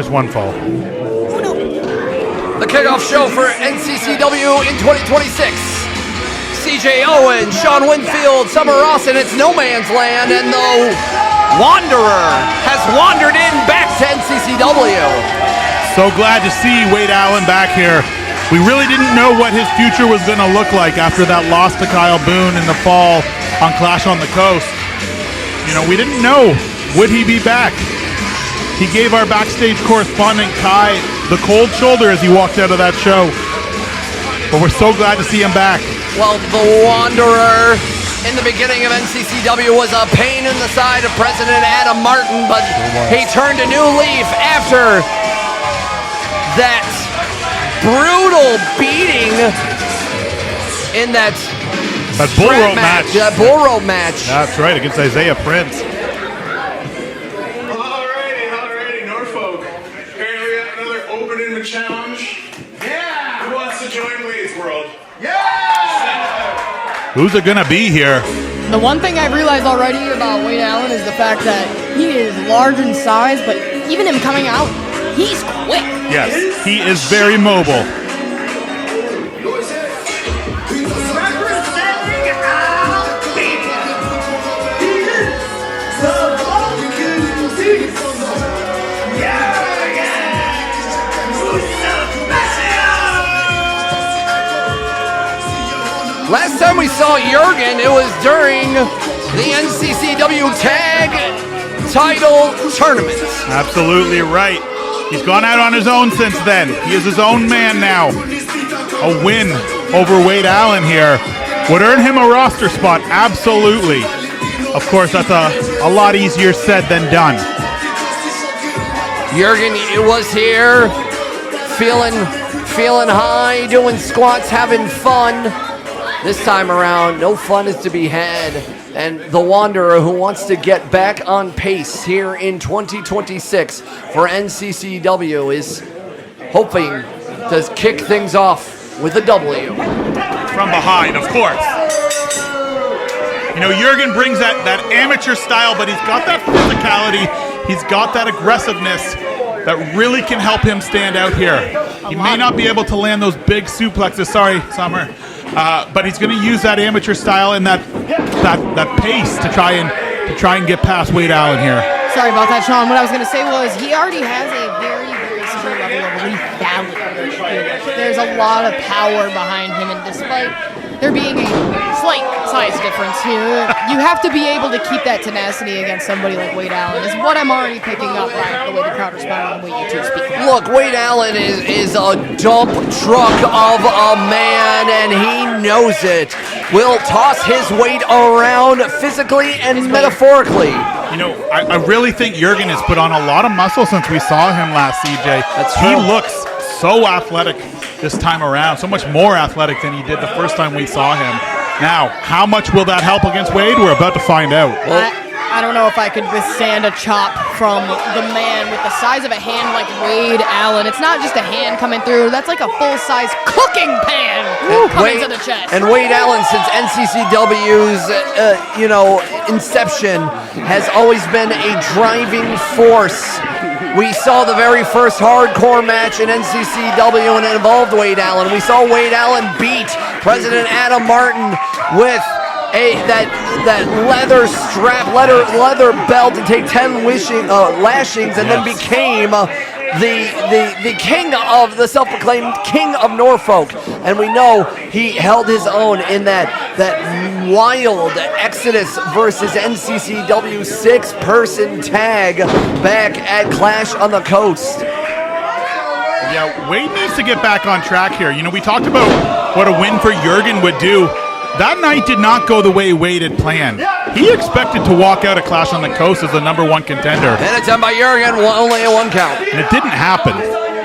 just one fall. The kickoff show for NCCW in 2026. CJ Owen, Sean Winfield, Summer Rawson, it's no man's land, and the Wanderer has wandered in back to NCCW. So glad to see Wade Allan back here. We really didn't know what his future was going to look like after that loss to Kyle Boone in the fall on Clash on the Coast. You know, we didn't know, would he be back? He gave our backstage correspondent Kai the cold shoulder as he walked out of that show. But we're so glad to see him back. Well, the Wanderer in the beginning of NCCW was a pain in the side of President Adam Martin, but he turned a new leaf after that brutal beating in that bull rope match. That bull rope match. That's right, against Isaiah Prince. Alrighty, Norfolk. Apparently we have another opening challenge. Yeah! Who wants to join Wade's World? Yeah! Who's it gonna be here? The one thing I've realized already about Wade Allan is the fact that he is large in size, but even him coming out, he's quick. Yes, he is very mobile. Last time we saw Jurgen, it was during the NCCW Tag Title Tournament. Absolutely right. He's gone out on his own since then. He is his own man now. A win over Wade Allan here would earn him a roster spot, absolutely. Of course, that's a lot easier said than done. Jurgen was here, feeling high, doing squats, having fun. This time around, no fun is to be had. And the Wanderer, who wants to get back on pace here in 2026 for NCCW, is hoping to kick things off with a W. From behind, of course. You know, Jurgen brings that amateur style, but he's got that physicality. He's got that aggressiveness that really can help him stand out here. He may not be able to land those big suplexes. Sorry, Summer. But he's going to use that amateur style and that pace to try and get past Wade Allan here. Sorry about that, Sean. What I was going to say was he already has a very, very severe level of lethality. There's a lot of power behind him, and despite there being a slight size difference here, you have to be able to keep that tenacity against somebody like Wade Allan, is what I'm already picking up by the way the crowd responded and the way you two speak. Look, Wade Allan is a dump truck of a man, and he knows it. Will toss his weight around physically and metaphorically. You know, I really think Jurgen has put on a lot of muscle since we saw him last, CJ. That's true. He looks so athletic this time around, so much more athletic than he did the first time we saw him. Now, how much will that help against Wade? We're about to find out. I don't know if I could withstand a chop from the man with the size of a hand like Wade Allan. It's not just a hand coming through. That's like a full-size cooking pan coming to the chest. And Wade Allan, since NCCW's inception, has always been a driving force. We saw the very first hardcore match in NCCW, and it involved Wade Allan. We saw Wade Allan beat President Adam Martin with that leather strap, leather belt, to take 10 lashings, and then became the king of the self-proclaimed King of Norfolk. And we know he held his own in that wild Exodus versus NCCW 6-person tag back at Clash on the Coast. Yeah, Wade needs to get back on track here. You know, we talked about what a win for Jurgen would do. That night did not go the way Wade had planned. He expected to walk out of Clash on the Coast as the #1 contender. And it's done by Jurgen, only a 1 count. And it didn't happen.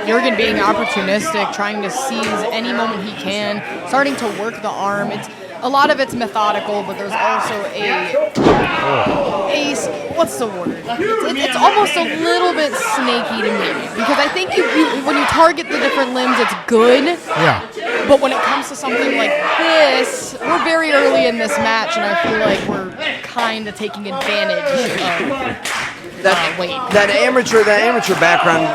Jurgen being opportunistic, trying to seize any moment he can, starting to work the arm. A lot of it's methodical, but there's also what's the word? It's almost a little bit snaky to me, because I think when you target the different limbs, it's good. Yeah. But when it comes to something like this, we're very early in this match, and I feel like we're kind of taking advantage of Wade. that amateur background,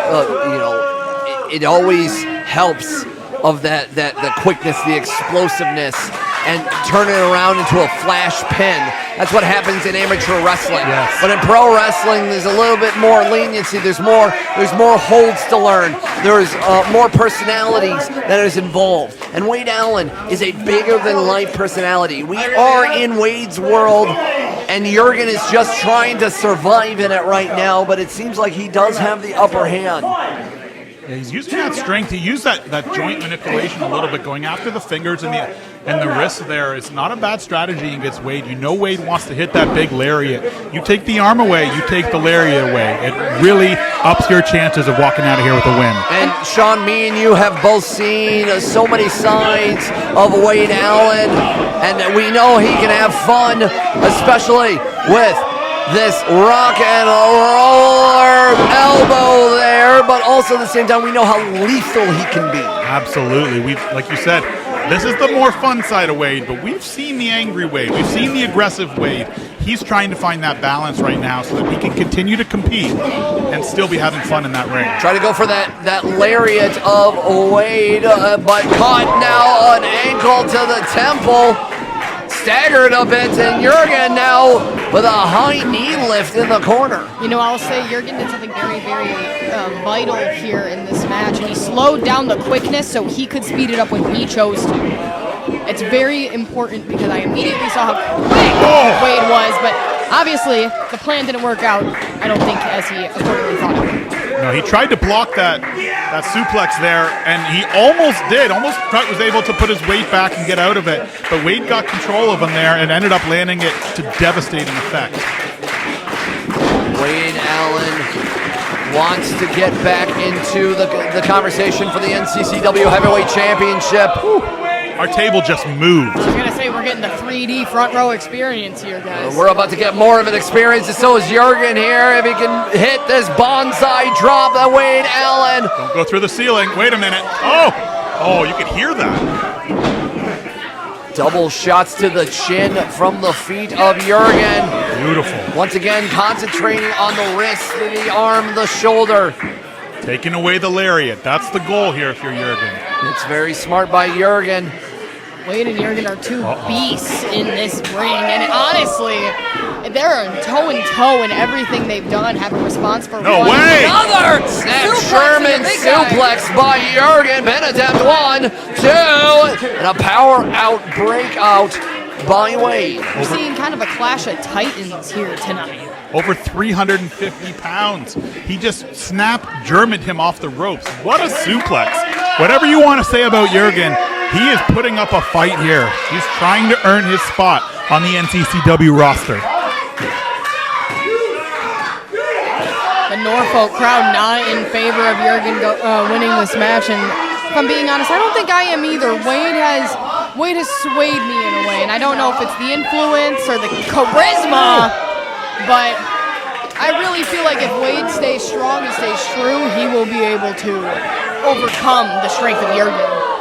it always helps of the quickness, the explosiveness, and turn it around into a flash pin. That's what happens in amateur wrestling. Yes. But in pro wrestling, there's a little bit more leniency. There's more holds to learn. There's more personalities that is involved. And Wade Allan is a bigger than life personality. We are in Wade's world, and Jurgen is just trying to survive in it right now. But it seems like he does have the upper hand. Yeah, he's using that strength. He used that joint manipulation a little bit, going after the fingers and the wrists there. It's not a bad strategy against Wade. You know Wade wants to hit that big lariat. You take the arm away, you take the lariat away. It really ups your chances of walking out of here with a win. And Sean, me and you have both seen so many sides of Wade Allan, and we know he can have fun, especially with this rock and roller elbow there, but also at the same time we know how lethal he can be. Absolutely. Like you said, this is the more fun side of Wade, but we've seen the angry Wade. We've seen the aggressive Wade. He's trying to find that balance right now so that he can continue to compete and still be having fun in that ring. Try to go for that lariat of Wade, but caught now an ankle to the temple. Staggered a bit, and Jurgen now with a high knee lift in the corner. I'll say Jurgen did something very, very vital here in this match, and he slowed down the quickness so he could speed it up when he chose to. It's very important because I immediately saw how quick Wade was, but obviously the plan didn't work out, I don't think, as he accordingly thought it would. No, he tried to block that suplex there, and he almost was able to put his weight back and get out of it, but Wade got control of him there and ended up landing it to devastating effect. Wade Allan wants to get back into the conversation for the NCCW Heavyweight Championship. Our table just moved. I was going to say, we're getting the 3D front row experience here, guys. We're about to get more of an experience, and so is Jurgen here. If he can hit this bonsai drop that Wade Allan. Don't go through the ceiling. Wait a minute. Oh, you could hear that. Double shots to the chin from the feet of Jurgen. Beautiful. Once again, concentrating on the wrist, the arm, the shoulder. Taking away the lariat. That's the goal here if you're Jurgen. It's very smart by Jurgen. Wade and Jurgen are two beasts in this ring, and honestly, they're toe and toe in everything they've done. Have a response for No one way! another. Snap Sherman suplex by Jurgen. Pin attempt 1, 2, and a power out breakout by Wade. We're seeing kind of a clash of titans here tonight. Over 350 pounds. He just Germaned him off the ropes. What a suplex. Whatever you want to say about Jurgen, he is putting up a fight here. He's trying to earn his spot on the NCCW roster. The Norfolk crowd not in favor of Jurgen winning this match, and if I'm being honest, I don't think I am either. Wade has swayed me in a way, and I don't know if it's the influence or the charisma, but I really feel like if Wade stays strong and stays true, he will be able to overcome the strength of Jurgen.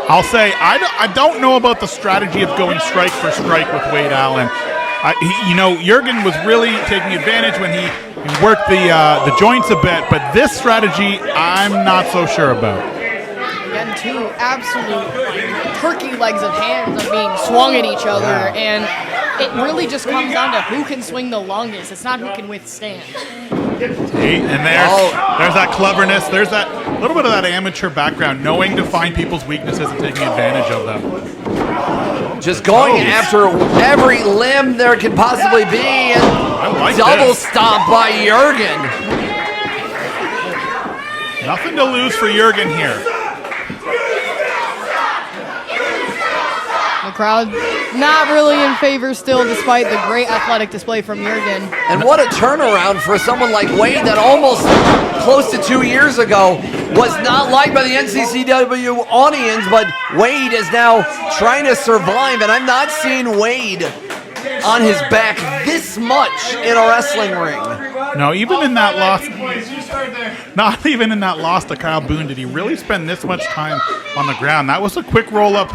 I'll say, I don't know about the strategy of going strike for strike with Wade Allan. Jurgen was really taking advantage when he worked the joints a bit, but this strategy, I'm not so sure about. Again, two absolute turkey legs of hands are being swung at each other, and it really just comes down to who can swing the longest. It's not who can withstand. And there's that cleverness. There's that little bit of that amateur background, knowing to find people's weaknesses and taking advantage of them. Just going after every limb there can possibly be, and double stomp by Jurgen. Nothing to lose for Jurgen here. The crowd not really in favor still, despite the great athletic display from Jurgen. And what a turnaround for someone like Wade that almost close to 2 years ago was not liked by the NCCW audience, but Wade is now trying to survive, and I'm not seeing Wade on his back this much in a wrestling ring. No, even in that loss, not even in that loss to Kyle Boone did he really spend this much time on the ground. That was a quick roll-up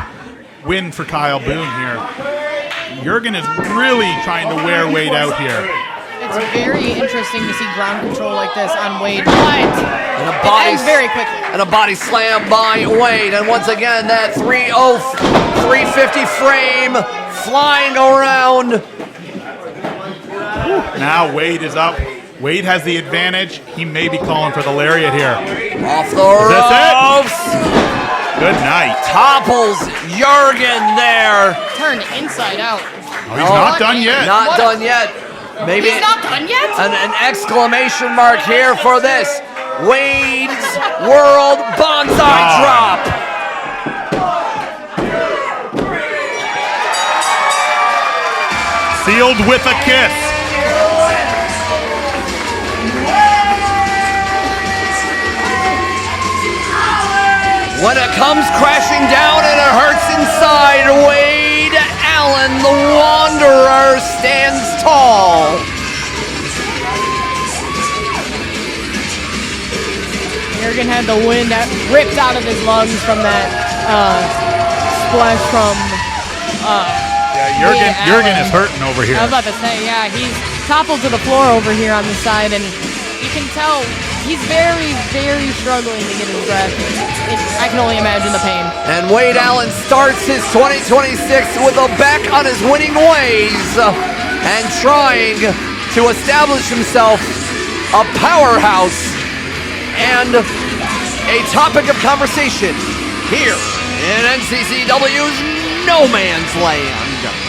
win for Kyle Boone here. Jurgen is really trying to wear Wade out here. It's very interesting to see ground control like this on Wade, but And a it body ends very quickly. And a body slam by Wade. And once again, that 350 frame flying around. Now Wade is up. Wade has the advantage. He may be calling for the lariat here. Off the this it? ropes. Good night. Topples Jurgen there. Turned inside out. Oh, he's not done yet. Not done yet. Maybe He's not done yet? an exclamation mark here for this. Wade's World Bonsai Drop. Sealed with a kiss. When it comes crashing down and it hurts inside, Wade Allan, the Wanderer, stands tall. Jurgen had the wind ripped out of his lungs from that splash from Yeah, Jurgen Allan. is hurting over here. I was about to say, yeah, he's toppled to the floor over here on the side, and you can tell he's very, very struggling to get his breath. I can only imagine the pain. And Wade Allan starts his 2026 with a back on his winning ways and trying to establish himself a powerhouse and a topic of conversation here in NCCW's No Man's Land.